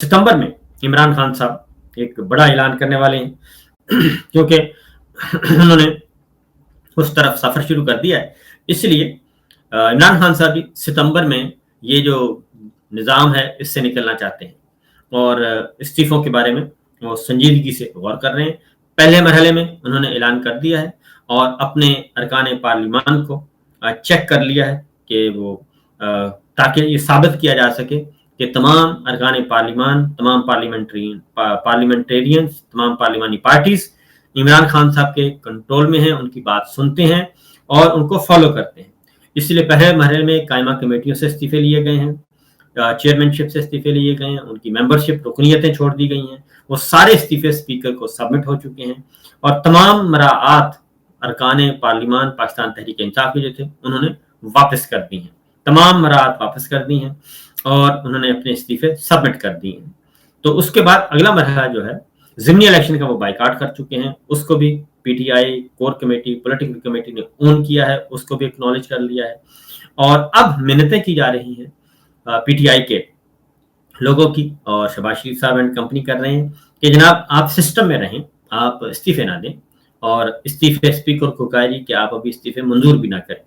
सितंबर में इमरान खान साहब एक बड़ा ऐलान करने वाले हैं क्योंकि उन्होंने उस तरफ सफर शुरू कर दिया है। इसलिए इमरान खान साहब भी सितंबर में ये जो निज़ाम है इससे निकलना चाहते हैं और इस्तीफों के बारे में वो संजीदगी से गौर कर रहे हैं। पहले मरहले में उन्होंने ऐलान कर दिया है और अपने अरकान पार्लिमान को चेक कर लिया है कि वो ताकि ये साबित किया जा सके कि तमाम अरकान पार्लिमान, तमाम पार्लियामेंटेरियंस, तमाम पार्लिमानी पार्टीज इमरान खान साहब के कंट्रोल में हैं, उनकी बात सुनते हैं और उनको फॉलो करते हैं। इसलिए पहले मरहले में कायमा कमेटियों से इस्तीफे लिए गए हैं, चेयरमैनशिप से इस्तीफे लिए गए हैं, उनकी मेंबरशिप रुकनीयतें छोड़ दी गई हैं। वो सारे इस्तीफे स्पीकर को सबमिट हो चुके हैं और तमाम मराआत अरकान पार्लिमान पाकिस्तान तहरीक इंसाफ के जो थे उन्होंने वापस कर दी हैं, तमाम मराआत वापस कर दी हैं और उन्होंने अपने इस्तीफे सबमिट कर दिए हैं। तो उसके बाद अगला मरहला जो है ज़िमनी इलेक्शन का वो बाइकाट कर चुके हैं, उसको भी PTI core committee, political committee ने ओन किया है, उसको भी एक्नॉलेज कर लिया है और अब मिन्नतें की जा रही हैं पीटीआई के लोगों की और शहबाज शरीफ साहब एंड कंपनी कर रहे हैं कि जनाब आप सिस्टम में रहें, आप इस्तीफे ना दें और इस्तीफे स्पीकर को कहा जी कि आप अभी इस्तीफे मंजूर भी ना करें।